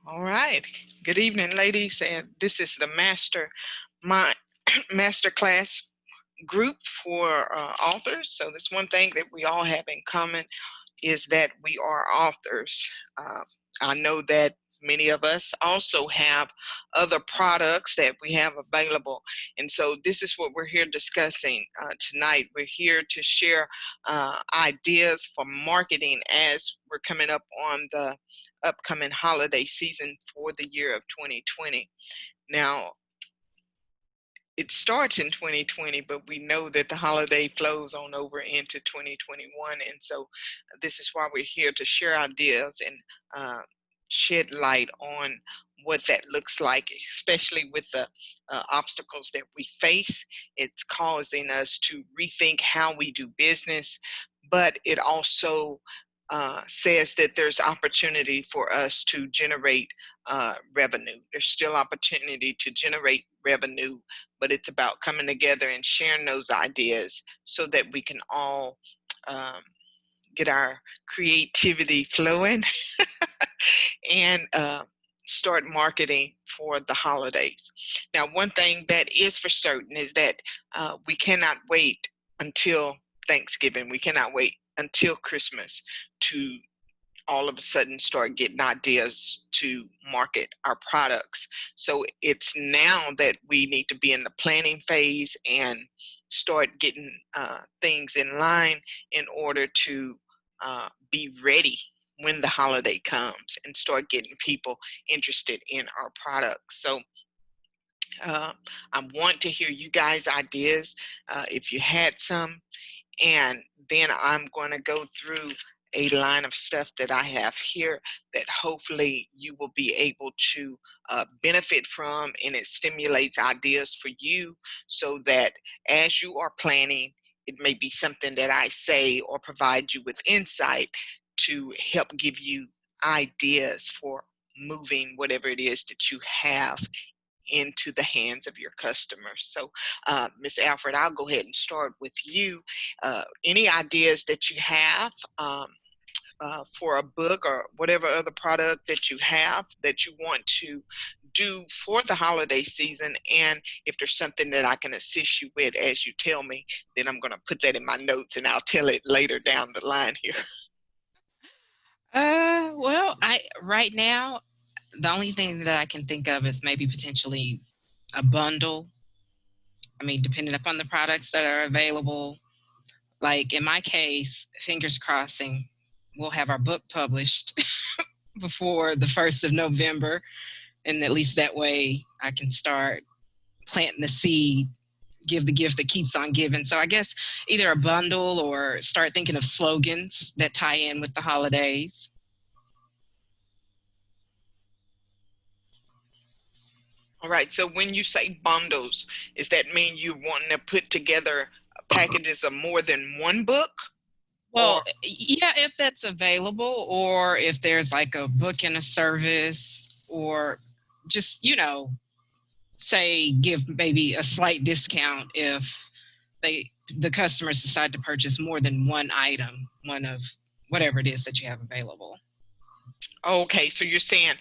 All right. Good evening, ladies. And this is the my masterclass group for authors. So this one thing that we all have in common is that we are authors. Uh, I know that many of us also have other products that we have available. And so this is what we're here discussing tonight. We're here to share ideas for marketing as we're coming up on the upcoming holiday season for the year of 2020. Now, it starts in 2020, but we know that the holiday flows on over into 2021. And so this is why we're here to share ideas and uh, shed light on what that looks like, especially with the obstacles that we face. It's causing us to rethink how we do business, but it also says that there's opportunity for us to generate revenue. There's still opportunity to generate revenue, but it's about coming together and sharing those ideas so that we can all um, get our creativity flowing and start marketing for the holidays. Now, one thing that is for certain is that we cannot wait until Thanksgiving. We cannot wait until Christmas to all of a sudden start getting ideas to market our products. So it's now that we need to be in the planning phase and start getting things in line in order to be ready when the holiday comes and start getting people interested in our products. So uh, I want to hear you guys' ideas if you had some, and then I'm going to go through a line of stuff that I have here that hopefully you will be able to benefit from, and it stimulates ideas for you so that as you are planning, it may be something that I say or provide you with insight to help give you ideas for moving whatever it is that you have into the hands of your customers. So, Ms. Alfred, I'll go ahead and start with you. Any ideas that you have for a book or whatever other product that you have that you want to do for the holiday season? And if there's something that I can assist you with as you tell me, then I'm going to put that in my notes and I'll tell it later down the line here. Well, I right now the only thing that I can think of is maybe potentially a bundle. I mean, depending upon the products that are available. Like in my case, fingers crossing, we'll have our book published before the 1st of November. And at least that way I can start planting the seed, give the gift that keeps on giving. So I guess either a bundle or start thinking of slogans that tie in with the holidays. All right. So when you say bundles, does that mean you wanting to put together packages of more than one book? Well, Or yeah, if that's available, or if there's like a book and a service, or just, say give maybe a slight discount if the customers decide to purchase more than one item, one of whatever it is that you have available. okay, so you're saying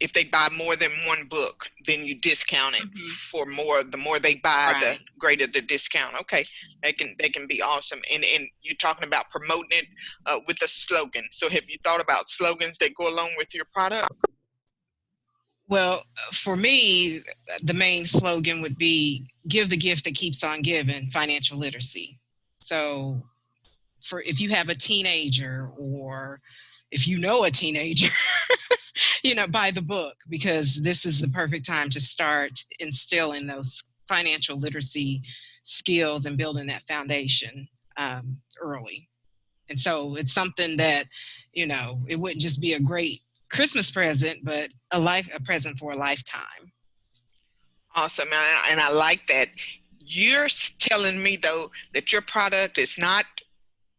if they buy more than one book, then you discount it Hmm. for more. The more they buy, the Right. greater the discount. Okay, they can be awesome. And you're talking about promoting it with a slogan. So have you thought about slogans that go along with your product? Well, for me, the main slogan would be give the gift that keeps on giving, financial literacy. So for if you have a teenager, or if you know a teenager, buy the book, because this is the perfect time to start instilling those financial literacy skills and building that foundation early. And so it's something that, it wouldn't just be a great Christmas present, but a present for a lifetime. Awesome, and I like that. You're telling me though that your product is not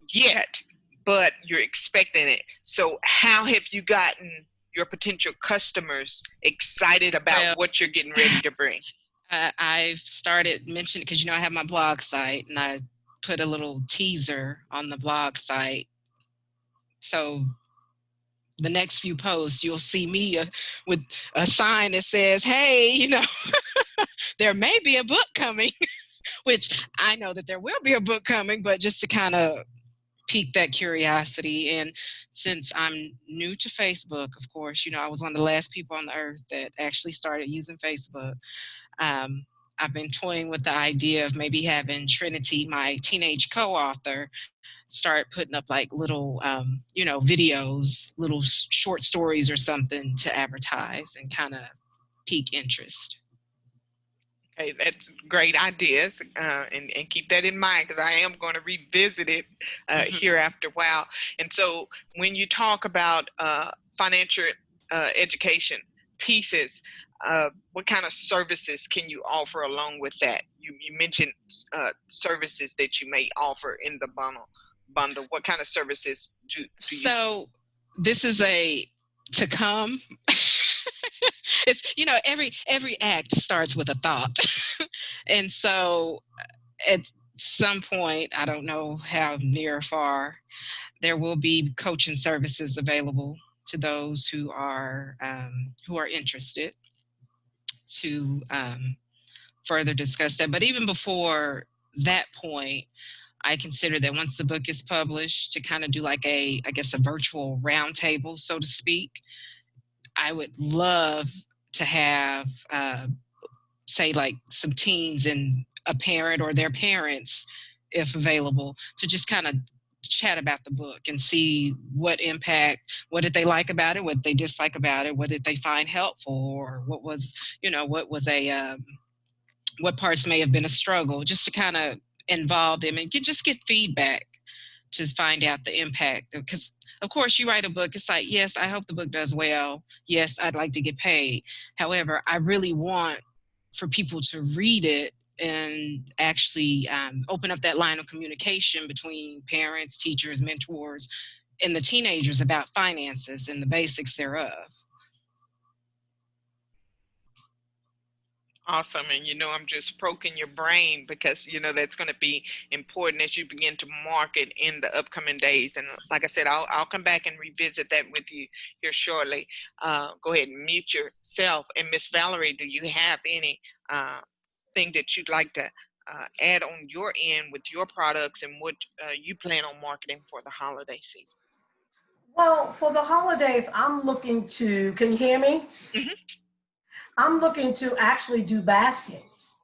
yet, but you're expecting it. So how have you gotten your potential customers excited about Well, what you're getting ready to bring? I've started mentioning, because I have my blog site, and I put a little teaser on the blog site. So the next few posts, you'll see me with a sign that says, hey, you know, there may be a book coming, which I know that there will be a book coming, but just to kind of pique that curiosity. And since I'm new to Facebook, of course, you know, I was one of the last people on the earth that actually started using Facebook. Um, I've been toying with the idea of maybe having Trinity, my teenage co-author, start putting up like little, you know, videos, little short stories or something to advertise and kind of pique interest. Okay, that's great ideas, and keep that in mind because I am going to revisit it here after a while. And so, when you talk about financial education pieces, what kind of services can you offer along with that? You mentioned services that you may offer in the bundle. What kind of services do you? So this is a to come. It's, you know, every act starts with a thought. And so at some point, I don't know how near or far, there will be coaching services available to those who are interested to further discuss that. But even before that point, I consider that once the book is published, to kind of do like I guess, a virtual roundtable, so to speak. I would love to have, say, like some teens and a parent or their parents, if available, to just kind of chat about the book and see what impact, what did they like about it, what they dislike about it, what did they find helpful, or what was, you know, what was what parts may have been a struggle, just to kind of involve them and just get feedback to find out the impact. Because of course you write a book, it's like, yes, I hope the book does well. Yes, I'd like to get paid. However, I really want for people to read it and actually open up that line of communication between parents, teachers, mentors, and the teenagers about finances and the basics thereof. Awesome. And I'm just poking your brain because that's going to be important as you begin to market in the upcoming days. And like I said, I'll come back and revisit that with you here shortly. Go ahead and mute yourself. And Miss Valerie, do you have any thing that you'd like to add on your end with your products and what you plan on marketing for the holiday season? Well, for the holidays, I'm looking to, can you hear me? Mm-hmm. I'm looking to actually do baskets.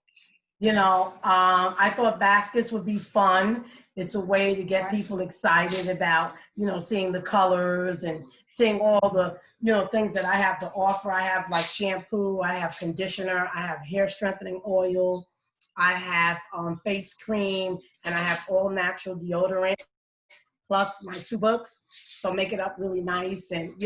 I thought baskets would be fun. It's a way to get people excited about, seeing the colors and seeing all the, things that I have to offer. I have like shampoo, I have conditioner, I have hair strengthening oil, I have face cream, and I have all natural deodorant, plus my 2 books. So make it up really nice and,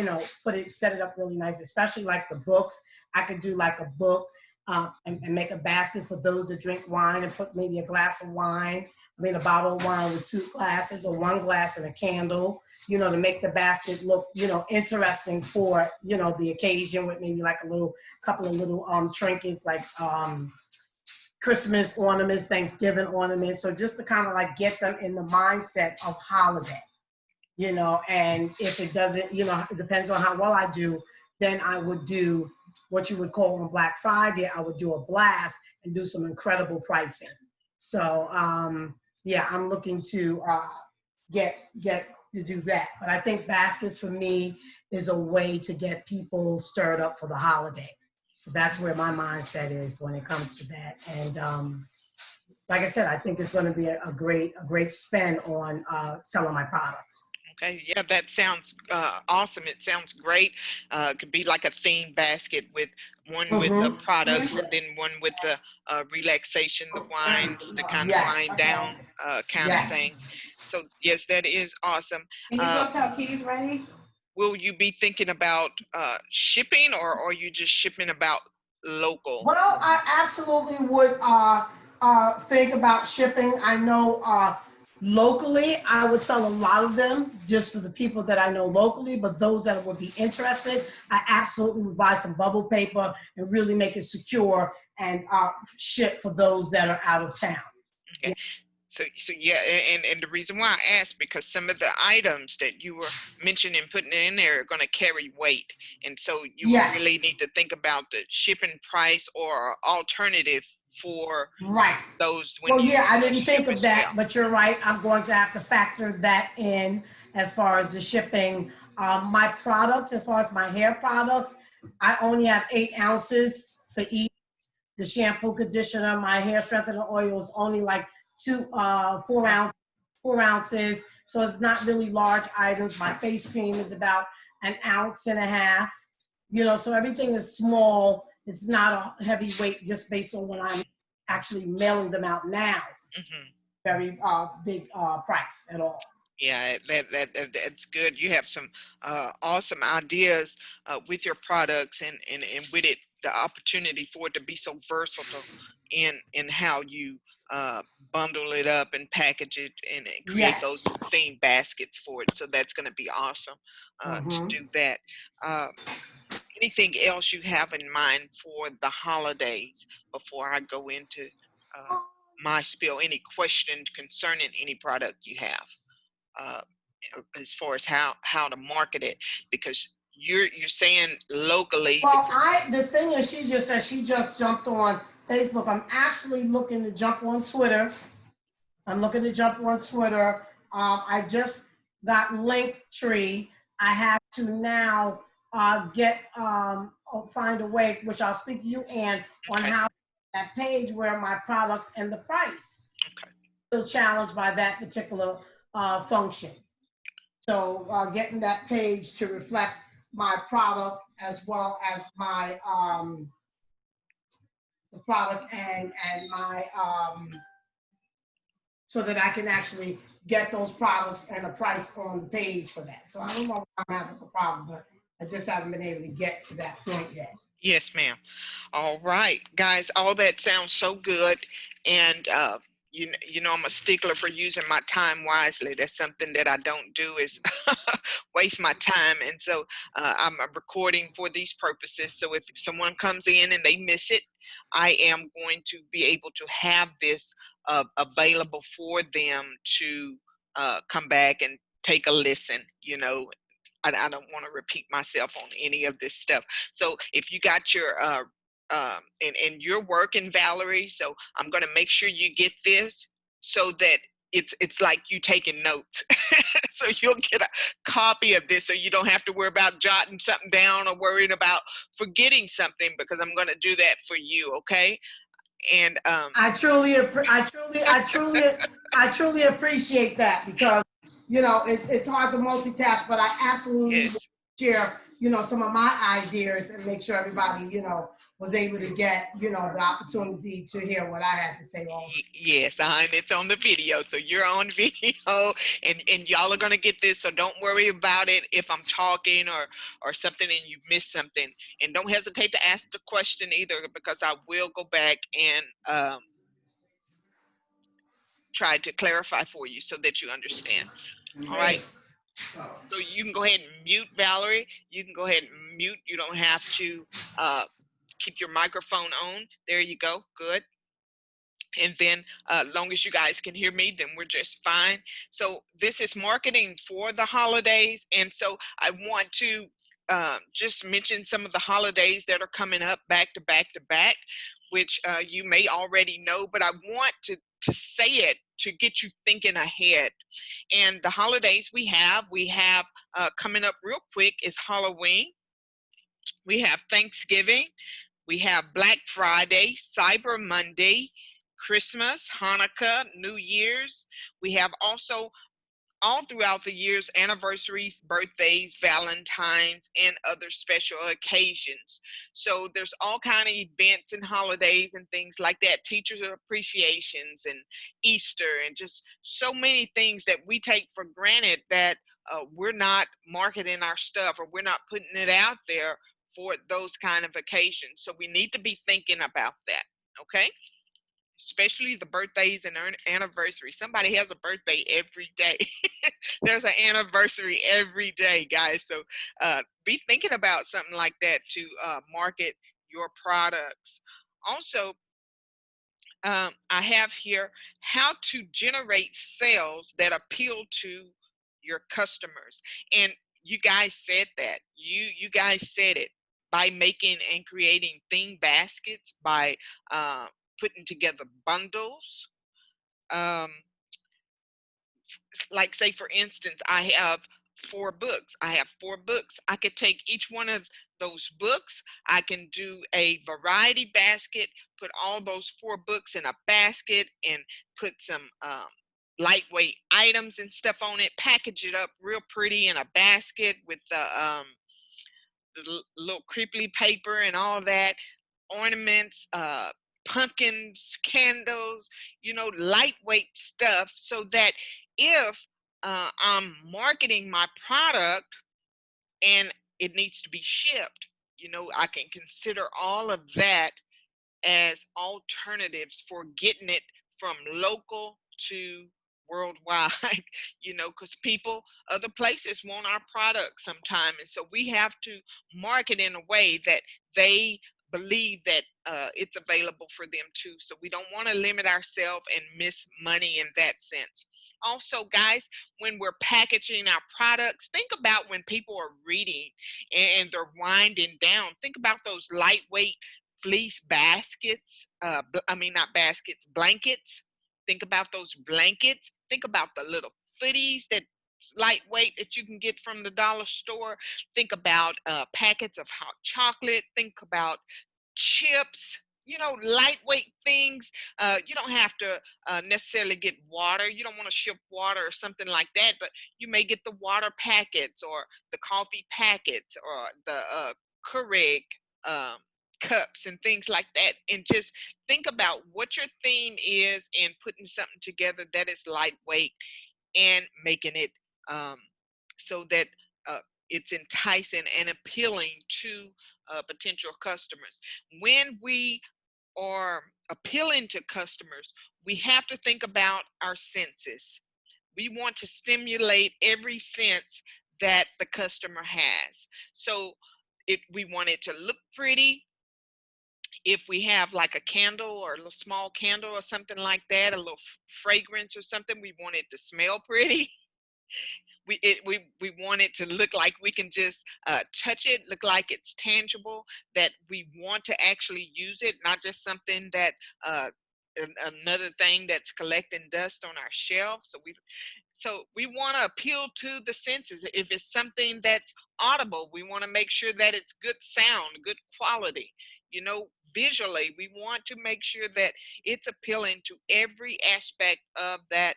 set it up really nice, especially like the books. I could do like a book and make a basket for those that drink wine and put maybe a glass of wine, a bottle of wine with 2 glasses or 1 glass and a candle, to make the basket look, interesting for, the occasion, with maybe like a couple of little trinkets like Christmas ornaments, Thanksgiving ornaments. So just to kind of like get them in the mindset of holiday, and if it doesn't, it depends on how well I do, then I would do what you would call on Black Friday. I would do a blast and do some incredible pricing. So yeah, I'm looking to get to do that. But I think baskets for me is a way to get people stirred up for the holiday. So that's where my mindset is when it comes to that. And like I said, I think it's going to be a great spend on selling my products. Okay, yeah, that sounds awesome. It sounds great. It could be like a theme basket with one with the products and then one with the relaxation, the wines, the kind of wind down kind of thing. So yes, that is awesome. Can you go tell Keys ready? Will you be thinking about shipping, or are you just shipping about local? Well, I absolutely would think about shipping. I know locally, I would sell a lot of them just for the people that I know locally, but those that would be interested, I absolutely would buy some bubble paper and really make it secure and ship for those that are out of town. Okay. So yeah, and the reason why I asked, because some of the items that you were mentioning putting in there are going to carry weight, and so you would Yes. really need to think about the shipping price or alternative for Right. those when Well, you yeah, I didn't ship think of as well. that, but you're right. I'm going to have to factor that in as far as the shipping. My products, as far as my hair products, I only have 8 ounces for each. The shampoo, conditioner, my hair strengthening oil is only like 4 ounces. So it's not really large items. My face cream is about an ounce and a half. So everything is small. It's not a heavy weight just based on when I'm actually mailing them out now. Hmm. Very big price at all. Yeah, that's good. You have some awesome ideas with your products, and with it, the opportunity for it to be so versatile in how you uh, bundle it up and package it and create Yes. those theme baskets for it. So that's going to be awesome to Mm-hmm. do that. Uh, Anything else you have in mind for the holidays before I go into my spiel? Any questions concerning any product you have? Uh, as far as how to market it, because you're saying locally. Well, the thing is, she just said she just jumped on Facebook. I'm actually looking to jump on Twitter. I just got Linktree. I have to now find a way, which I'll speak to you, Ann, on Okay. how that page where my products and the price. Okay. Still challenged by that particular function. So getting that page to reflect my product as well as my the product and my so that I can actually get those products and a price on the page for that. So I don't know what I'm having a problem, but I just haven't been able to get to that point yet. Yes, ma'am. All right, guys, all that sounds so good. And you know I'm a stickler for using my time wisely. That's something that I don't do, is waste my time. And so I'm recording for these purposes. So if someone comes in and they miss it, I am going to be able to have this available for them to come back and take a listen. I don't want to repeat myself on any of this stuff. So if you got your and you're working, Valerie, so I'm going to make sure you get this so that it's like you taking notes. So you'll get a copy of this, so you don't have to worry about jotting something down or worrying about forgetting something, because I'm going to do that for you. Okay. And I truly appreciate that, because it's hard to multitask, but I absolutely will yes. share some of my ideas and make sure everybody was able to get the opportunity to hear what I had to say also. Yes, and it's on the video, so you're on video, and y'all are gonna get this. So don't worry about it if I'm talking or something and you miss something, and don't hesitate to ask the question either, because I will go back and try to clarify for you so that you understand. All right. Great. So you can go ahead and mute, Valerie. You can go ahead and mute. You don't have to uh, keep your microphone on. There you go. Good. And then long as you guys can hear me, then we're just fine. So this is marketing for the holidays. And so I want to just mention some of the holidays that are coming up back to back to back, which you may already know, but I want to say it to get you thinking ahead. And the holidays we have coming up real quick is Halloween. We have Thanksgiving. We have Black Friday, Cyber Monday, Christmas, Hanukkah, New Year's. We have also all throughout the years anniversaries, birthdays, Valentine's, and other special occasions. So there's all kind of events and holidays and things like that, teachers appreciations and Easter, and just so many things that we take for granted that we're not marketing our stuff, or we're not putting it out there for those kind of occasions. So we need to be thinking about that. Okay. Especially the birthdays and anniversaries. Somebody has a birthday every day. There's an anniversary every day, guys. So be thinking about something like that to market your products. Also, I have here how to generate sales that appeal to your customers. And you guys said that. You guys said it by making and creating theme baskets, by uh, putting together bundles. Um, like say for instance, I have 4 books. I have 4 books. I could take each one of those books. I can do a variety basket, put all those 4 books in a basket, and put some lightweight items and stuff on it, package it up real pretty in a basket with the little creeply paper and all that, ornaments, pumpkins, candles, lightweight stuff, so that if I'm marketing my product and it needs to be shipped, I can consider all of that as alternatives for getting it from local to worldwide, because people, other places want our product sometime. And so we have to market in a way that they believe that it's available for them too. So we don't want to limit ourselves and miss money in that sense. Also, guys, when we're packaging our products, think about when people are reading and they're winding down. Think about those lightweight fleece baskets, I mean, not baskets, blankets. Think about those blankets. Think about the little footies that lightweight that you can get from the dollar store. Think about packets of hot chocolate. Think about chips, lightweight things. You don't have to necessarily get water. You don't want to ship water or something like that, but you may get the water packets or the coffee packets or the Keurig um, cups and things like that. And just think about what your theme is and putting something together that is lightweight and making it um, so that uh, it's enticing and appealing to potential customers. When we are appealing to customers, we have to think about our senses. We want to stimulate every sense that the customer has. So we want it to look pretty. If we have like a candle or a little small candle or something like that, a little fragrance or something, we want it to smell pretty. We want it to look like we can just touch it, look like it's tangible, that we want to actually use it, not just something that another thing that's collecting dust on our shelf. So we want to appeal to the senses. If it's something that's audible, we want to make sure that it's good sound, good quality. Visually, we want to make sure that it's appealing to every aspect of that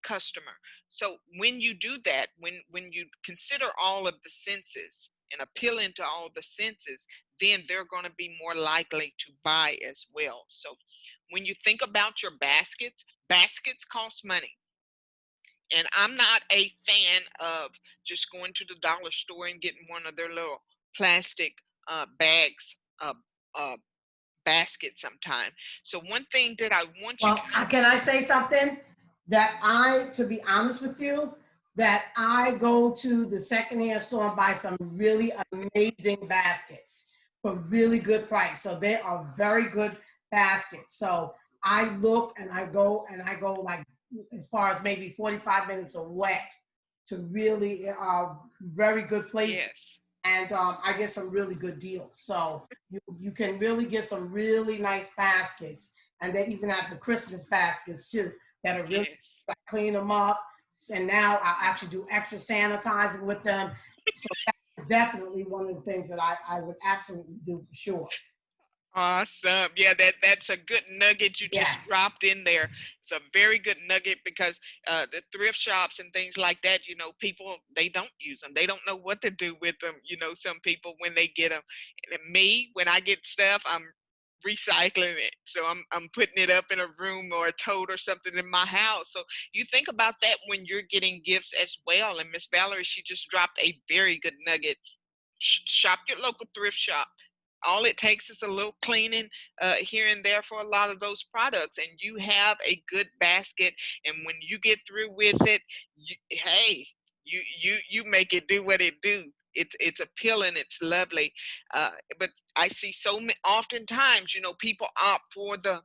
customer. So when you do that, when you consider all of the senses and appealing to all the senses, then they're going to be more likely to buy as well. So when you think about your baskets cost money. And I'm not a fan of just going to the dollar store and getting one of their little plastic bags, uh, basket sometime. So one thing that I want you Well, can I say something? To be honest with you, that I go to the secondhand store and buy some really amazing baskets for really good price. So they are very good baskets. So I look and I go like as far as maybe 45 minutes away to really very good place. yes. And I get some really good deals. So you can really get some really nice baskets, and they even have the Christmas baskets too that are really Yes. I clean them up. And now I actually do extra sanitizing with them. So that's definitely one of the things that I would absolutely do for sure. Awesome. Yeah, that's a good nugget you just Yes. dropped in there. It's a very good nugget because the thrift shops and things like that, people, they don't use them. They don't know what to do with them. Some people when they get them. And me, when I get stuff, I'm recycling it. So I'm putting it up in a room or a tote or something in my house. So you think about that when you're getting gifts as well. And Miss Valerie, she just dropped a very good nugget. Shop your local thrift shop. All it takes is a little cleaning here and there for a lot of those products, and you have a good basket. And when you get through with it, hey, you make it do what it do. It's appealing, it's lovely. But I see so many oftentimes, people opt for the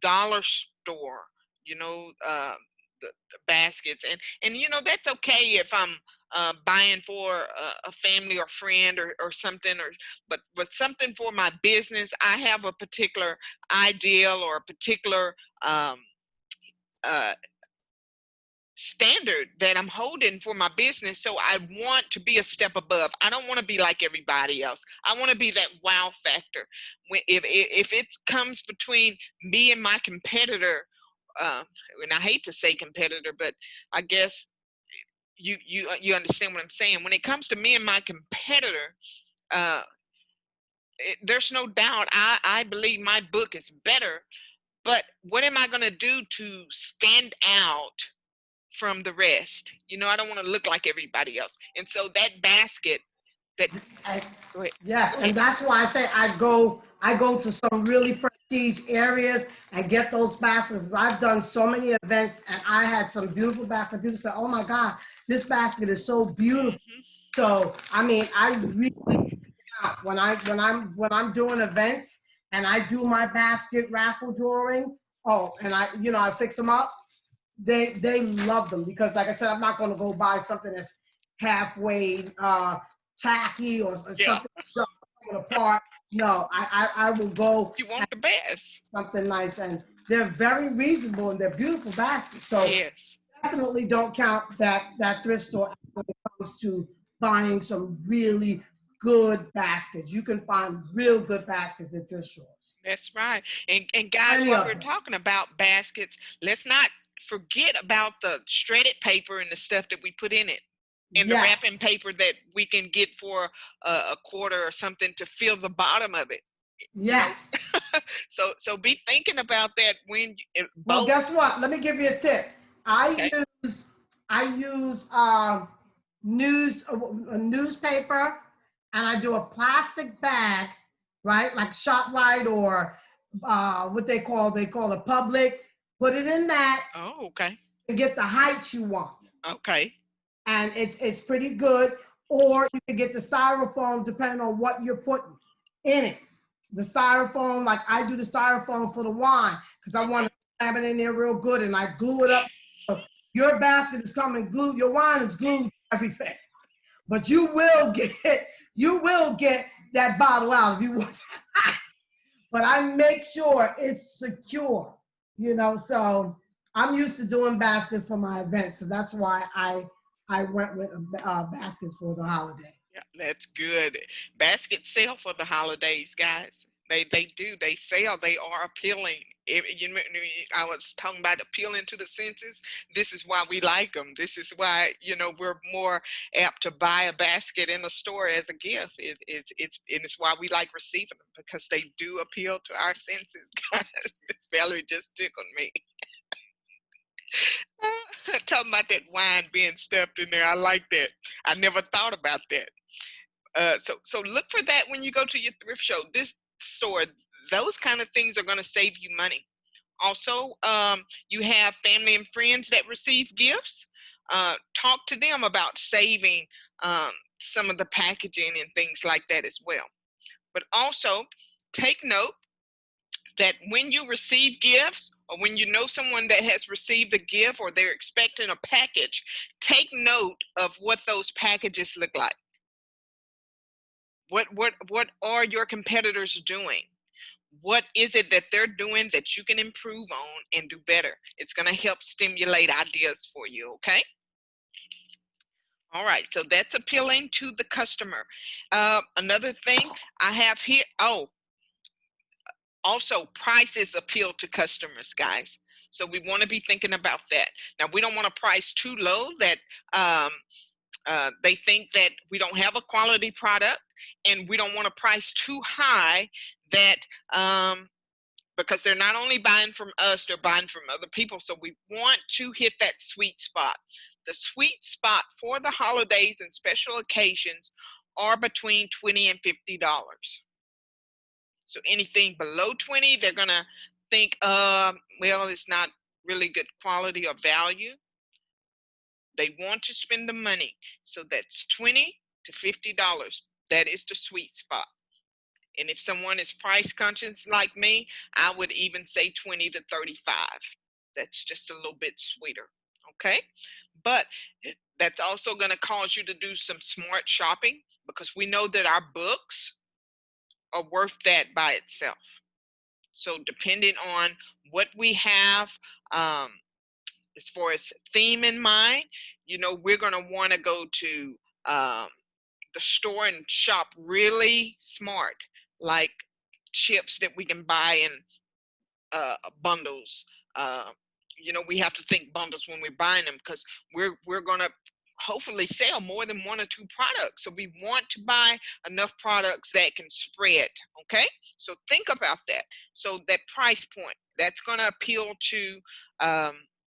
dollar store, you know, the baskets, and you know, that's okay if I'm buying for a family or friend or something, or but something for my business. I have a particular ideal or a particular um, uh, standard that I'm holding for my business. So I want to be a step above. I don't want to be like everybody else. I want to be that wow factor. If it comes between me and my competitor, uh, and I hate to say competitor, but I guess you understand what I'm saying. When it comes to me and my competitor, uh, there's no doubt. I believe my book is better. But what am I going to do to stand out from the rest? You know, I don't want to look like everybody else. And so that basket that I, go ahead. yes, Go and ahead. that's why I say I go to some really prestige areas and get those baskets. I've done so many events and I had some beautiful baskets. People say, "Oh my God, this basket is so beautiful." So I mean, I really when I'm doing events and I do my basket raffle drawing. Oh, and I fix them up. They love them because, like I said, I'm not going to go buy something that's halfway tacky or Yeah, something coming apart. No, I will go you want the best. something nice, and they're very reasonable and they're beautiful baskets. So Yes. definitely don't count that thrift store out when it comes to buying some really good baskets. You can find real good baskets at thrift stores. That's right. And guys, Plenty while of we're them. talking about baskets, let's not forget about the shredded paper and the stuff that we put in it, and the Yes, wrapping paper that we can get for a quarter or something to fill the bottom of it. You know, yes. so be thinking about that when Well, both. guess what? Let me give you a tip. I Okay. use I use a newspaper, and I do a plastic bag, right? Like ShopRite or what they call a Public. Put it in that Oh, okay. and get the height you want, Okay. and it's pretty good. Or you can get the styrofoam depending on what you're putting in it. The styrofoam, like I do the styrofoam for the wine because I want Okay. to slam it in there real good, and I glue it up. So your basket is coming glued. Your wine is glued to everything, but you will get that bottle out if you want. But I make sure it's secure, So I'm used to doing baskets for my events, so that's why I went with baskets for the holiday. Yeah, that's good. Baskets sell for the holidays, guys. They do. They sell. They are appealing. I was talking about appealing to the senses. This is why we like them. This is why we're more apt to buy a basket in a store as a gift. It's why we like receiving them because they do appeal to our senses, guys. Miss Valerie just tickled me. Talking about that wine being stuffed in there. I like that. I never thought about that. So look for that when you go to your thrift show. This store, those kind of things are going to save you money. Also, you have family and friends that receive gifts. Talk to them about saving um, some of the packaging and things like that as well. But also, take note that when you receive gifts or when you know someone that has received a gift or they're expecting a package, take note of what those packages look like. What are your competitors doing? What is it that they're doing that you can improve on and do better? It's going to help stimulate ideas for you, okay? All right, so that's appealing to the customer. Another thing I have here, also prices appeal to customers, guys. So we want to be thinking about that. Now, we don't want to price too low that um, they think that we don't have a quality product, and we don't want to price too high that because they're not only buying from us, they're buying from other people. So we want to hit that sweet spot. The sweet spot for the holidays and special occasions are between $20 and $50. So anything below 20, they're gonna think, well, it's not really good quality or value. They want to spend the money. So that's $20 to $50. That is the sweet spot. And if someone is price conscious like me, I would even say 20 to 35. That's just a little bit sweeter. Okay. But that's also going to cause you to do some smart shopping, because we know that our books are worth that by itself. So depending on what we have, um, as far as theme in mind, we're going to want to go to um, the store and shop really smart, like chips that we can buy in bundles. Uh, we have to think bundles when we're buying them, because we're gonna hopefully sell more than one or two products. So we want to buy enough products that can spread. Okay, so think about that. So that price point, that's gonna appeal to um,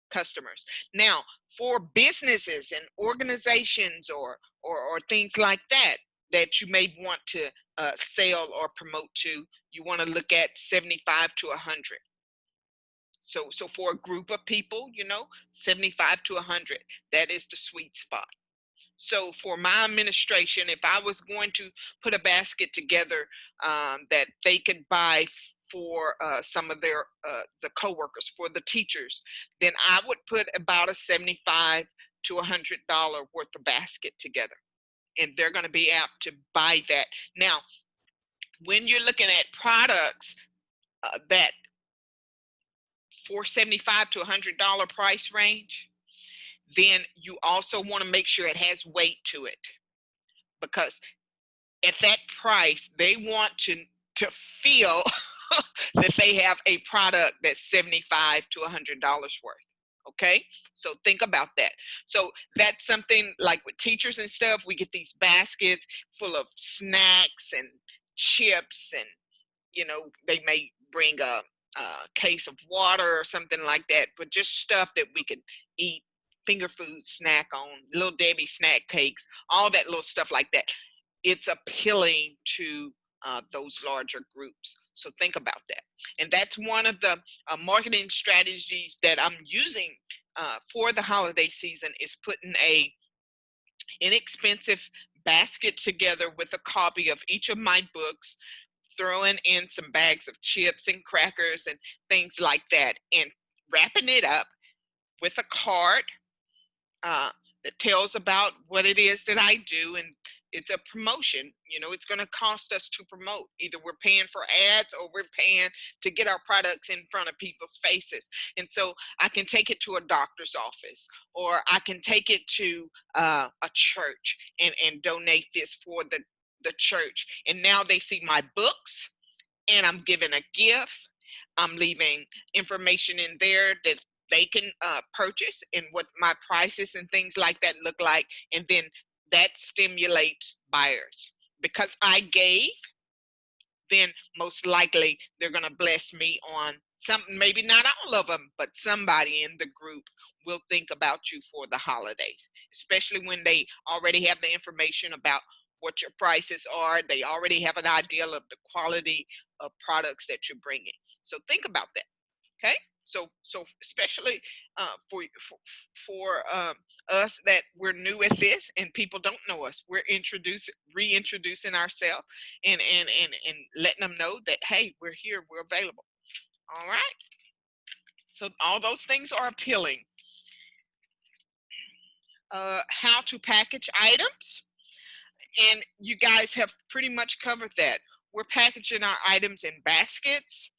customers. Now, for businesses and organizations or things like that that you may want to sell or promote to, you want to look at 75 to 100. So for a group of people, 75 to 100, that is the sweet spot. So for my administration, if I was going to put a basket together that they could buy for some of their the coworkers, for the teachers, then I would put about a 75 to $100 worth of basket together, and they're going to be apt to buy that. Now, when you're looking at products that for 75 to $100 price range, then you also want to make sure it has weight to it, because at that price they want to feel that they have a product that's 75 to $100 worth. Okay, so think about that. So that's something like with teachers and stuff, we get these baskets full of snacks and chips, and they may bring a case of water or something like that, but just stuff that we could eat, finger food, snack on, little Debbie snack cakes, all that little stuff like that. It's appealing to those larger groups. So think about that. And that's one of the marketing strategies that I'm using for the holiday season, is putting a inexpensive basket together with a copy of each of my books, throwing in some bags of chips and crackers and things like that, and wrapping it up with a card uh, that tells about what it is that I do. And it's a promotion. It's going to cost us to promote. Either we're paying for ads or we're paying to get our products in front of people's faces. And so I can take it to a doctor's office, or I can take it to a church and donate this for the church. And now they see my books, and I'm giving a gift. I'm leaving information in there that they can purchase, and what my prices and things like that look like. And then that stimulates buyers, because I gave. Then most likely they're going to bless me on something, maybe not all of them, but somebody in the group will think about you for the holidays, especially when they already have the information about what your prices are. They already have an idea of the quality of products that you're bringing. So think about that. Okay, so especially for us that we're new at this and people don't know us, we're reintroducing ourselves, and letting them know that, hey, we're here, we're available. All right, so all those things are appealing. How to package items, and you guys have pretty much covered that. We're packaging our items in baskets,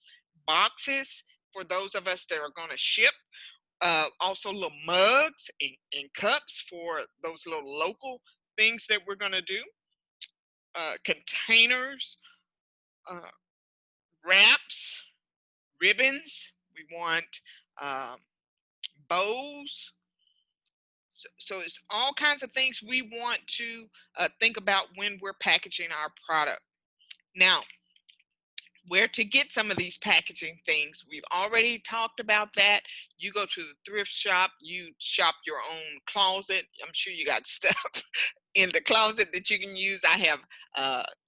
boxes, for those of us that are going to ship. Also little mugs and cups for those little local things that we're going to do. Containers, uh, wraps, ribbons. We want um, bows. So it's all kinds of things we want to think about when we're packaging our product. Now, where to get some of these packaging things, we've already talked about that. You go to the thrift shop, you shop your own closet. I'm sure you got stuff in the closet that you can use. I have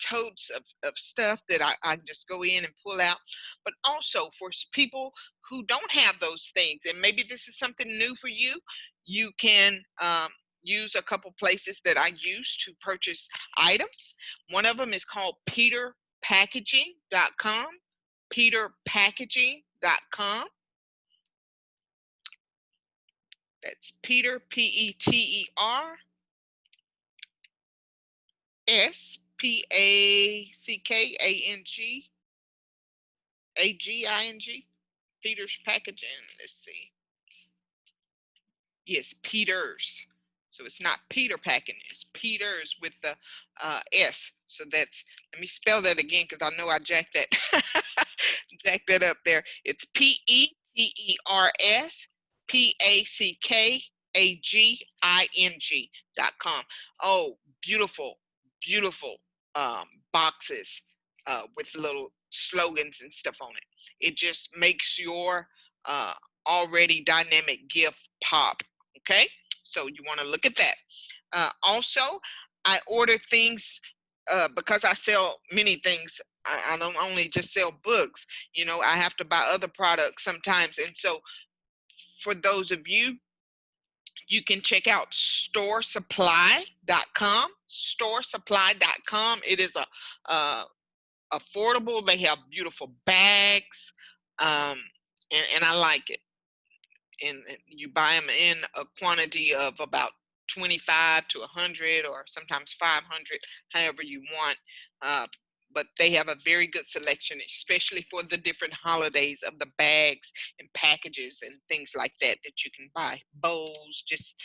totes of stuff that I just go in and pull out. But also for people who don't have those things, and maybe this is something new for you, you can use a couple places that I use to purchase items. One of them is called Peter peterpackaging.com, peterpackaging.com. That's Peter, PeterSpackaging, Peter's Packaging. Let's see. Yes, Peters. So it's not Peter Packing, it's Peters with the S. So that's, let me spell that again because I know I jacked that jacked that up there. It's PeterPackaging.com. Oh, beautiful, beautiful boxes with little slogans and stuff on it. It just makes your already dynamic gift pop. Okay, so you want to look at that. Also, I order things because I sell many things. I don't only just sell books. You know, I have to buy other products sometimes. And so for those of you, you can check out storesupply.com. Storesupply.com. It is affordable. They have beautiful bags, and I like it. And you buy them in a quantity of about 25 to 100 or sometimes 500, however you want. But they have a very good selection, especially for the different holidays, of the bags and packages and things like that that you can buy. Bowls, just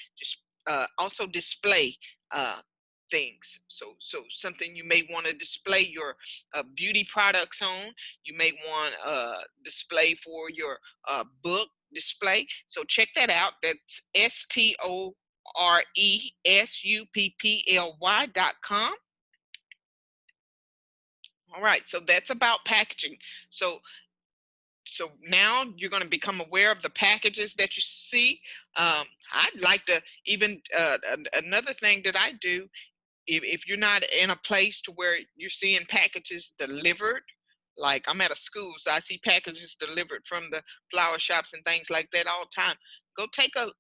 also display things. So something you may want to display your beauty products on. You may want display for your book display. So check that out. That's storesupply.com. All right, so that's about packaging. So now you're going to become aware of the packages that you see. I'd like to even another thing that I do, if you're not in a place to where you're seeing packages delivered, like I'm at a school, so I see packages delivered from the flower shops and things like that all the time. Go take a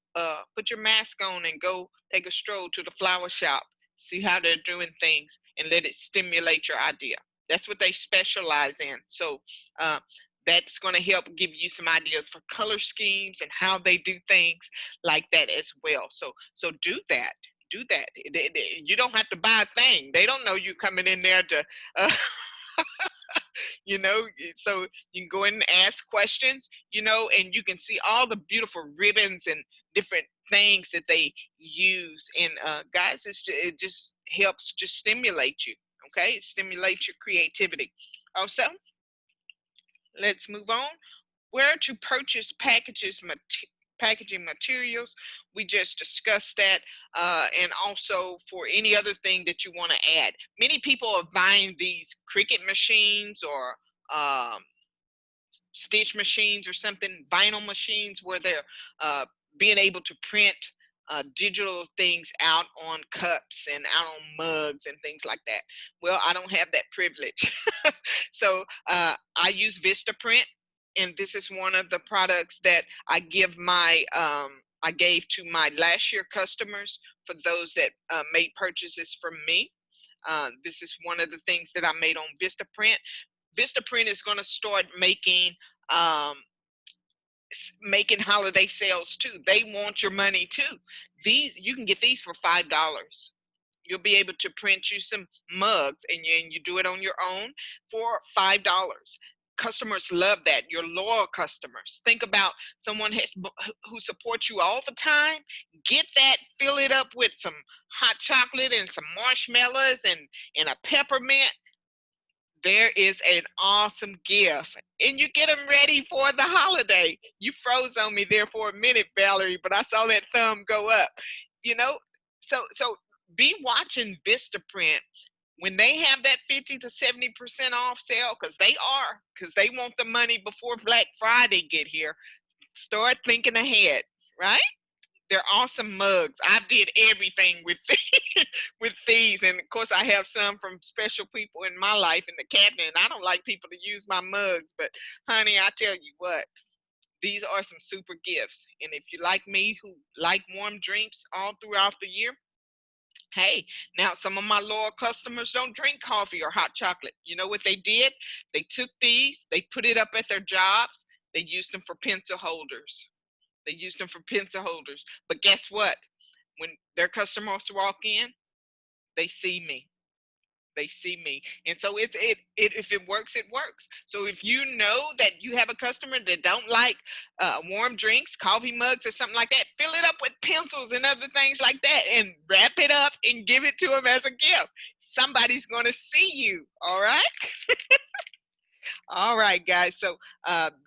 put your mask on and go take a stroll to the flower shop, see how they're doing things, and let it stimulate your idea. That's what they specialize in. So that's going to help give you some ideas for color schemes and how they do things like that as well. So do that. Do that. You don't have to buy a thing. They don't know you coming in there to, you know, so you can go in and ask questions, you know, and you can see all the beautiful ribbons and different things that they use. And guys, it just helps just stimulate you. Okay, it stimulates your creativity. Also, let's move on. Where to purchase packaging materials, we just discussed that, and also for any other thing that you want to add. Many people are buying these Cricut machines or stitch machines or something, vinyl machines, where they're being able to print digital things out on cups and out on mugs and things like that. Well, I don't have that privilege. So I use Vistaprint, and this is one of the products that I gave to my last year customers, for those that made purchases from me. This is one of the things that I made on Vistaprint. Vistaprint is going to start um, making holiday sales too. They want your money too. These, you can get these for $5. You'll be able to print you some mugs, and you do it on your own for $5. Customers love that. Your loyal customers. Think about someone who supports you all the time. Get that, fill it up with some hot chocolate and some marshmallows and a peppermint. There is an awesome gift, and you get them ready for the holiday. You froze on me there for a minute, Valerie, but I saw that thumb go up. You know, so be watching Vistaprint when they have that 50 to 70% off sale, because they want the money before Black Friday get here. Start thinking ahead, right? They're awesome mugs. I did everything with with these, and of course I have some from special people in my life in the cabinet. And I don't like people to use my mugs, but honey, I tell you what, these are some super gifts. And if you like me, who like warm drinks all throughout the year, Hey, now some of my loyal customers don't drink coffee or hot chocolate. You know what they did? They took these, they put it up at their jobs, they used them for pencil holders. They used them for pencil holders. But guess what? When their customers walk in, they see me. They see me. And so it if it works, it works. So if you know that you have a customer that don't like warm drinks, coffee mugs or something like that, fill it up with pencils and other things like that and wrap it up and give it to them as a gift. Somebody's going to see you. All right. All right, guys. So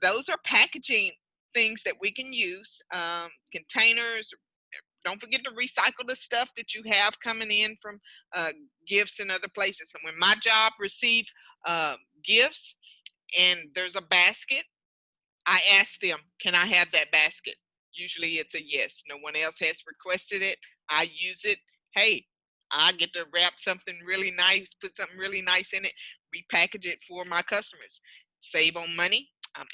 those are packaging things that we can use. Containers. Don't forget to recycle the stuff that you have coming in from uh, gifts and other places. And when my job receive gifts and there's a basket, I ask them, can I have that basket? Usually it's a yes. No one else has requested it. I use it. Hey, I get to wrap something really nice, put something really nice in it, repackage it for my customers. Save on money.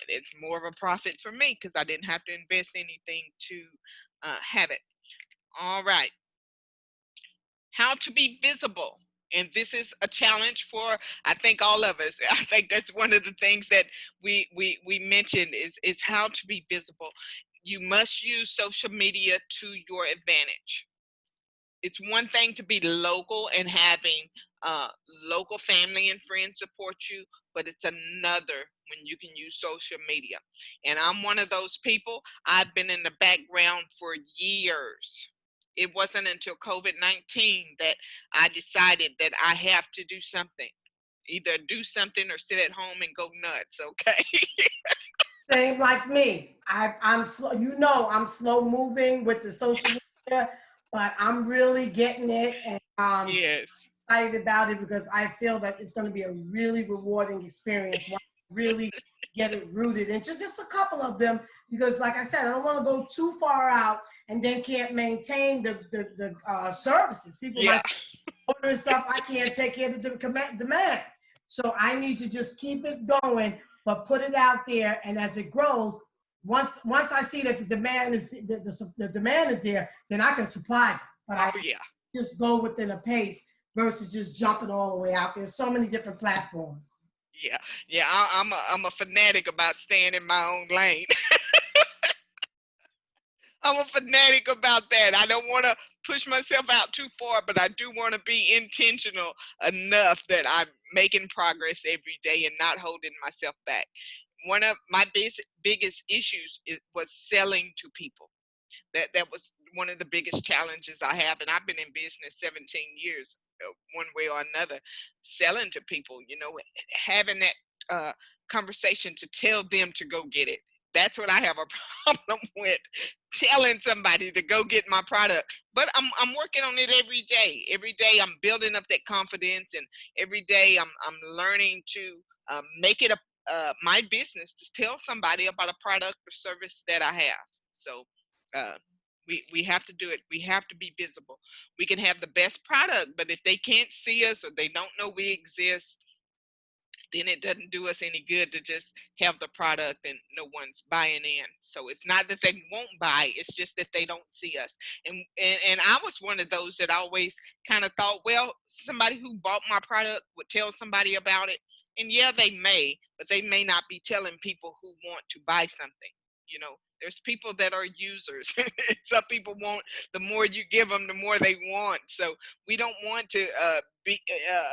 It's more of a profit for me because I didn't have to invest anything to have it. All right. How to be visible. And this is a challenge for, I think, all of us. I think that's one of the things that we mentioned is how to be visible. You must use social media to your advantage. It's one thing to be local and having uh, local family and friends support you, but it's another when you can use social media. And I'm one of those people. I've been in the background for years. It wasn't until COVID-19 that I decided that I have to do something. Either do something or sit at home and go nuts, okay? Same like me. I'm slow. You know, I'm slow moving with the social media, but I'm really getting it, and Yes. excited about it because I feel that it's going to be a really rewarding experience. Once I really get it rooted, and just a couple of them, because like I said, I don't want to go too far out and then can't maintain the services. People Yeah. might order stuff I can't take care of the demand. So I need to just keep it going, but put it out there. And as it grows, once I see that the demand is the demand is there, then I can supply it. But I Oh yeah. just go within a pace versus just jumping all the way out. There's so many different platforms. Yeah. Yeah. I'm a fanatic about staying in my own lane. I'm a fanatic about that. I don't want to push myself out too far, but I do want to be intentional enough that I'm making progress every day and not holding myself back. One of my biggest issues was selling to people. That was one of the biggest challenges I have, and I've been in business 17 years, one way or another, selling to people. Having that conversation to tell them to go get it. That's what I have a problem with, telling somebody to go get my product. But I'm working on it every day. Every day I'm building up that confidence, and every day I'm learning to make it a my business to tell somebody about a product or service that I have. So uh, we have to do it. We have to be visible. We can have the best product, but if they can't see us or they don't know we exist, then it doesn't do us any good to just have the product and no one's buying in. So it's not that they won't buy, it's just that they don't see us. And I was one of those that always kind of thought, well, somebody who bought my product would tell somebody about it. And yeah, they may, but they may not be telling people who want to buy something. There's people that are users. Some people want, the more you give them, the more they want. So we don't want to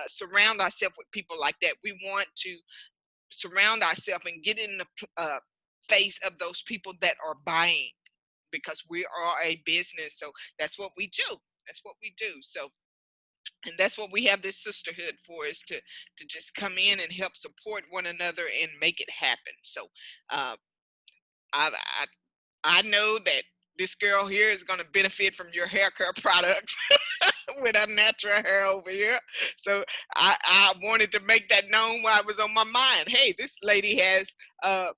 surround ourselves with people like that. We want to surround ourselves and get in the face of those people that are buying, because we are a business. So that's what we do. That's what we do. So, and that's what we have this sisterhood for, is to just come in and help support one another and make it happen. So uh, I, I I know that this girl here is going to benefit from your hair care products with her natural hair over here. So I wanted to make that known while I was on my mind. Hey, this lady has uh,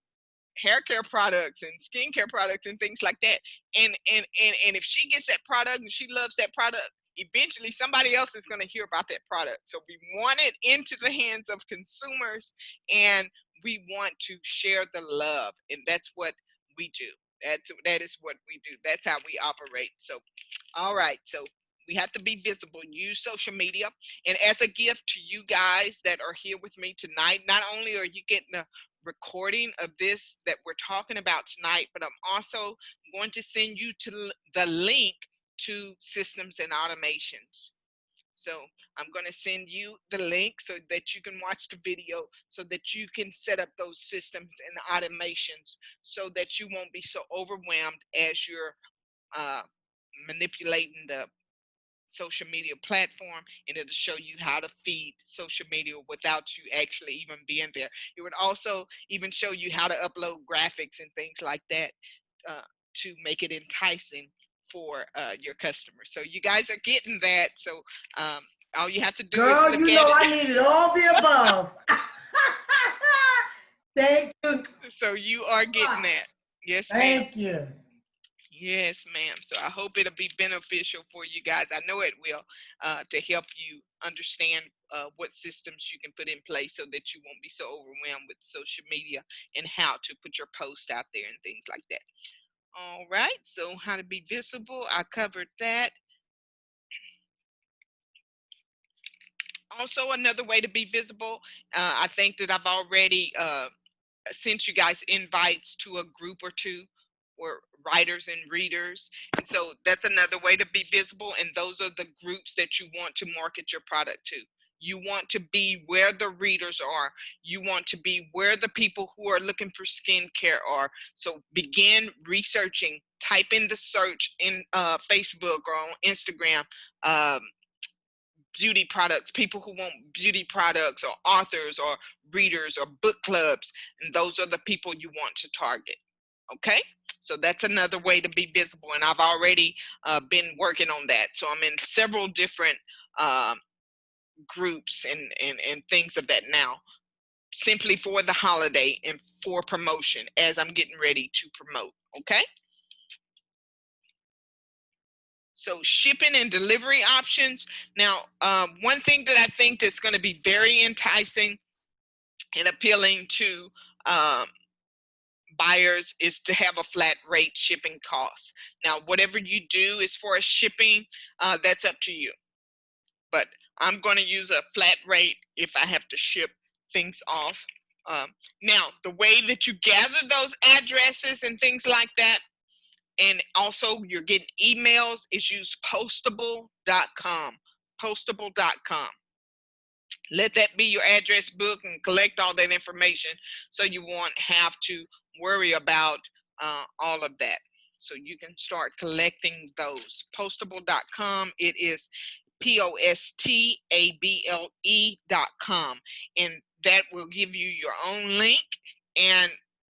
hair care products and skincare products and things like that. And if she gets that product and she loves that product, eventually somebody else is going to hear about that product. So we want it into the hands of consumers, and we want to share the love, and that's what we do. That is what we do. That's how we operate. So all right. So We have to be visible. Use social media. And as a gift to you guys that are here with me tonight, not only are you getting a recording of this that we're talking about tonight, but I'm also going to send you to the link to Systems and Automations. So I'm going to send you the link so that you can watch the video, so that you can set up those systems and automations, so that you won't be so overwhelmed as you're manipulating the social media platform, and it'll show you how to feed social media without you actually even being there. It would also even show you how to upload graphics and things like that to make it enticing for your customers. So you guys are getting that. So all you have to do is Girl, look you at know it. I needed all the above. Thank you. So you are getting that. Yes, ma'am. Thank you. Yes, ma'am. So I hope it'll be beneficial for you guys. I know it will, to help you understand what systems you can put in place so that you won't be so overwhelmed with social media and how to put your post out there and things like that. All right. So how to be visible, I covered that. Also, another way to be visible, I think that I've already sent you guys invites to a group or two, or writers and readers. And so that's another way to be visible. And those are the groups that you want to market your product to. You want to be where the readers are. You want to be where the people who are looking for skincare are. So begin researching, type in the search in Facebook or on Instagram, beauty products, people who want beauty products, or authors or readers or book clubs. And those are the people you want to target. Okay, so that's another way to be visible, and I've already been working on that. So I'm in several different groups and things of that now, simply for the holiday and for promotion as I'm getting ready to promote. Okay, so shipping and delivery options. Now, one thing that I think that's going to be very enticing and appealing to buyers is to have a flat rate shipping cost. Now, whatever you do as far as shipping, that's up to you. But I'm going to use a flat rate if I have to ship things off. Now, the way that you gather those addresses and things like that, and also you're getting emails, is use postable.com. Postable.com. Let that be your address book and collect all that information, so you won't have to worry about all of that. So you can start collecting those. Postable.com. It is postable.com, and that will give you your own link. And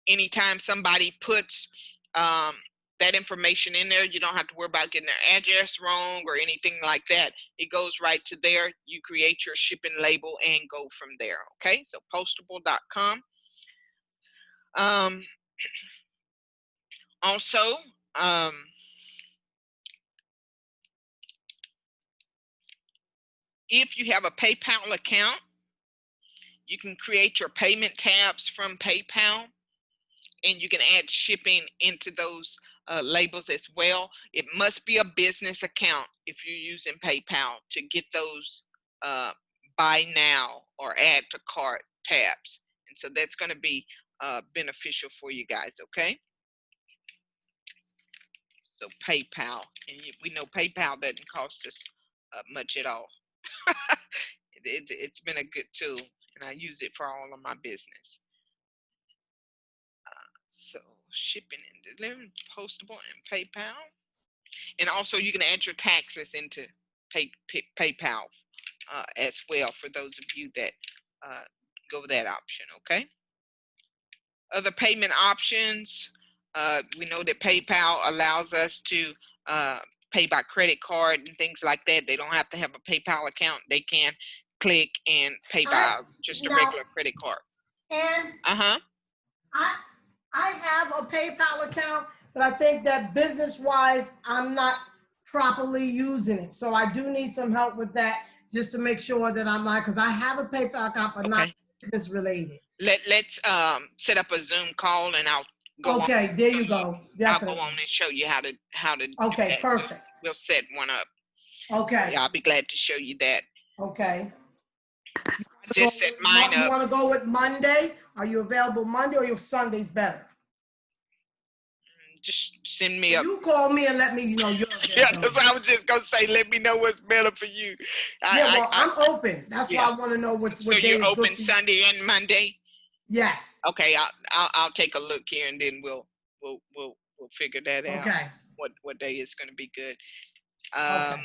anytime somebody puts that information in there, you don't have to worry about getting their address wrong or anything like that. It goes right to there. You create your shipping label and go from there. Okay, so postable.com. Also, if you have a PayPal account, you can create your payment tabs from PayPal, and you can add shipping into those labels as well. It must be a business account if you're using PayPal to get those buy now or add to cart tabs. And so that's going to be beneficial for you guys, okay? So PayPal, and we know PayPal doesn't cost us much at all. It's been a good tool, and I use it for all of my business. So shipping and delivering, postable, and PayPal. And also you can add your taxes into PayPal as well, for those of you that go that option, okay? Other payment options, we know that PayPal allows us to pay by credit card and things like that. They don't have to have a PayPal account. They can click and pay by just a regular credit card. And I have a PayPal account, but I think that business-wise, I'm not properly using it. So I do need some help with that, just to make sure that I'm not, because I have a PayPal account, but not business related. Let's set up a Zoom call, and I'll go okay, on. There you go. Definitely. I'll go on and show you how to okay, do that. perfect. We'll set one up. Okay. Yeah, I'll be glad to show you that. Okay. I just set mine You up. want to go with Monday? Are you available Monday or your Sunday's better? Just send me So up. you call me and let me know you're Yeah, available. that's what I was just gonna say. Let me know what's better for you. Yeah, well, I'm open. That's yeah. why I want to know what So day you're is open good for you. Sunday and Monday? Yes. Okay, I'll take a look here, and then we'll figure that out. Okay. What day is gonna be good? Okay.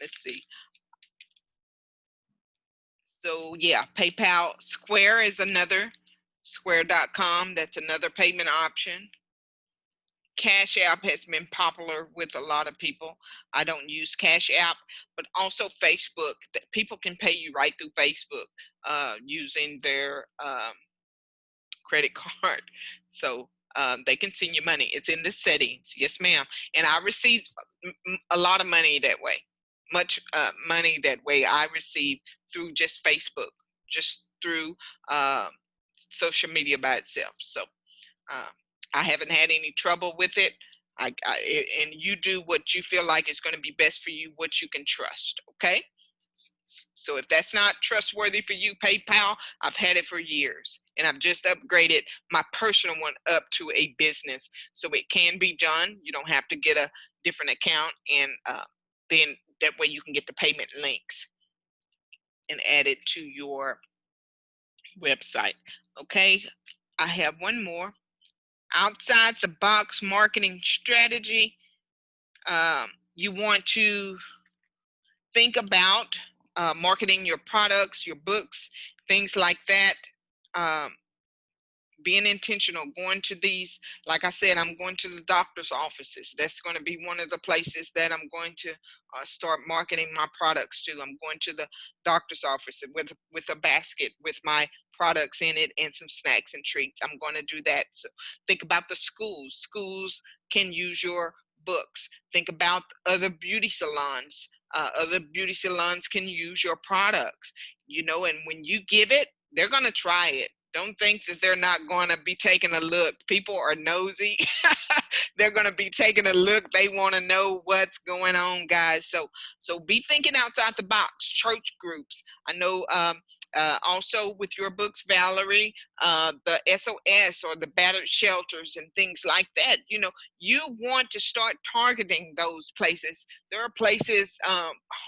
Let's see. So yeah, PayPal. Square is another. Square.com. That's another payment option. Cash App has been popular with a lot of people. I don't use Cash App, but also Facebook. That people can pay you right through Facebook using their credit card. So they can send you money. It's in the settings. Yes, ma'am. And I receive a lot of money that way. Much money that way I receive through just Facebook, just through uh, social media by itself. So uh, I haven't had any trouble with it. And you do what you feel like is going to be best for you, what you can trust. Okay. So if that's not trustworthy for you, PayPal, I've had it for years, and I've just upgraded my personal one up to a business, so it can be done. You don't have to get a different account, and then that way you can get the payment links and add it to your website. Okay, I have one more. Outside the box marketing strategy. You want to think about marketing your products, your books, things like that. Um, Being intentional, going to these, like I said, I'm going to the doctor's offices. That's going to be one of the places that I'm going to start marketing my products to. I'm going to the doctor's office with a basket with my products in it and some snacks and treats. I'm going to do that. So think about the schools. Schools can use your books. Think about other beauty salons. Other beauty salons can use your products, and when you give it, they're going to try it. Don't think that they're not going to be taking a look. People are nosy. They're going to be taking a look. They want to know what's going on, guys. So be thinking outside the box. Church groups. I know also with your books, Valerie, the SOS or the battered shelters and things like that. You want to start targeting those places. There are places,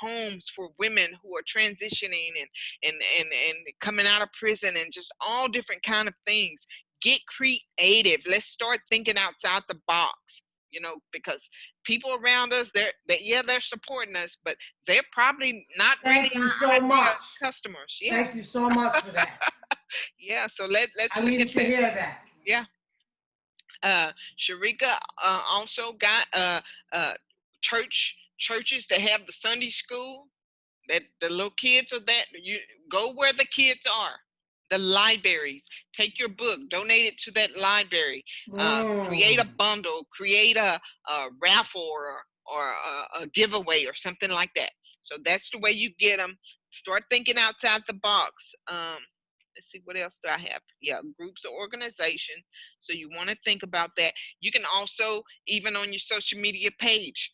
homes for women who are transitioning and coming out of prison and just all different kind of things. Get creative. Let's start thinking outside the box. Because people around us, they're supporting us, but they're probably not Thank really you our so ideal much. customers. Yeah. Thank you so much for that. Yeah. So let's I look needed at to that. hear that. Yeah. Sharika also got churches that have the Sunday school, that the little kids are, that you go where the kids are. The libraries, take your book, donate it to that library. Create a bundle, create a raffle or a giveaway or something like that. So that's the way you get them. Start thinking outside the box. Let's see, what else do I have? Yeah, groups or organization. So you want to think about that. You can also, even on your social media page,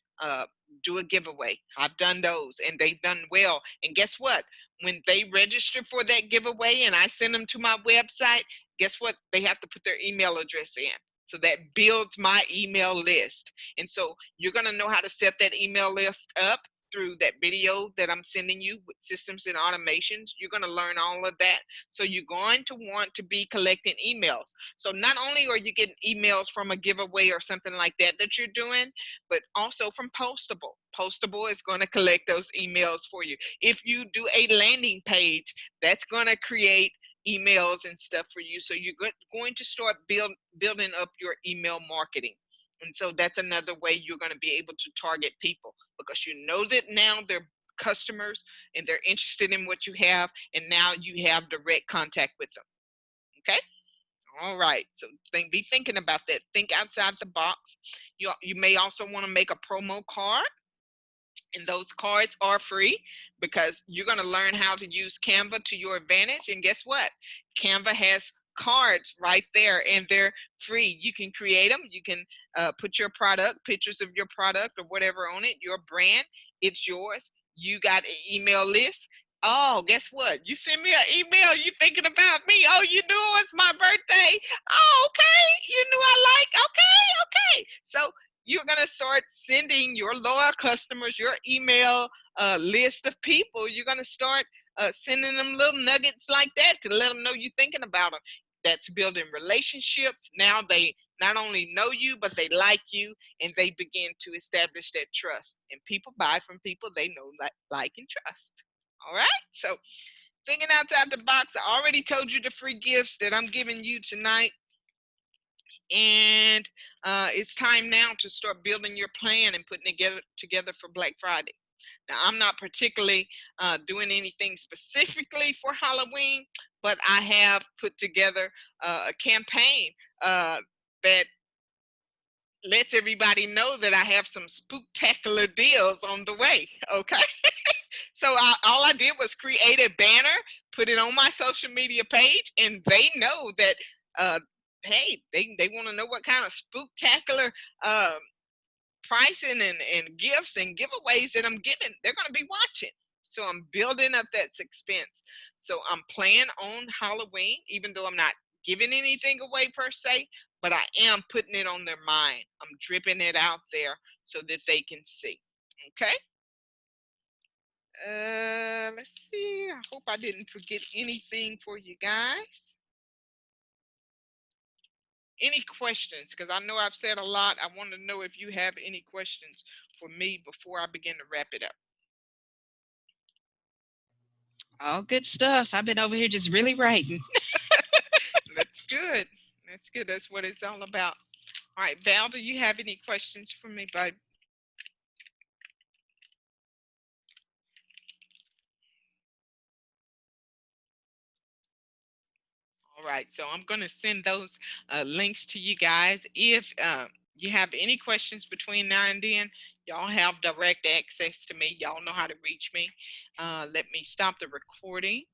do a giveaway. I've done those and they've done well. And guess what? When they register for that giveaway and I send them to my website, guess what? They have to put their email address in. So that builds my email list. And so you're going to know how to set that email list up through that video that I'm sending you with systems and automations. You're going to learn all of that. So you're going to want to be collecting emails. So not only are you getting emails from a giveaway or something like that you're doing, but also from Postable. Postable is going to collect those emails for you. If you do a landing page, that's going to create emails and stuff for you. So you're going to start building up your email marketing. And so that's another way you're going to be able to target people, because you know that now they're customers and they're interested in what you have, and now you have direct contact with them. Okay. All right. So be thinking about that. Think outside the box. You may also want to make a promo card, and those cards are free because you're going to learn how to use Canva to your advantage. And guess what? Canva has cards right there, and they're free. You can create them. You can put your product, pictures of your product or whatever on it, your brand. it's yours. You got an email list. Oh, guess what? You send me an email. You thinking about me? Oh, you knew it was my birthday. Oh, okay. You knew I like. Okay, okay. So you're gonna start sending your loyal customers your email list of people. You're gonna start sending them little nuggets like that to let them know you're thinking about them. That's building relationships. Now they not only know you, but they like you, and they begin to establish that trust. And people buy from people they know, like, and trust. All right. So thinking outside the box. I already told you the free gifts that I'm giving you tonight. And it's time now to start building your plan and putting it together for Black Friday. Now, I'm not particularly doing anything specifically for Halloween, but I have put together a campaign that lets everybody know that I have some spooktacular deals on the way. Okay. So all I did was create a banner, put it on my social media page, and they know that, uh, hey, they want to know what kind of spooktacular uh, pricing and gifts and giveaways that I'm giving. They're going to be watching. So I'm building up that expense. So I'm planning on Halloween, even though I'm not giving anything away per se, but I am putting it on their mind. I'm dripping it out there so that they can see. Okay. Let's see. I hope I didn't forget anything for you guys. Any questions? Because I know I've said a lot. I want to know if you have any questions for me before I begin to wrap it up. All good stuff. I've been over here just really writing. That's good. That's good. That's what it's all about. All right, Val, do you have any questions for me, babe? All right, so I'm going to send those links to you guys. If you have any questions between now and then, y'all have direct access to me. Y'all know how to reach me. Let me stop the recording.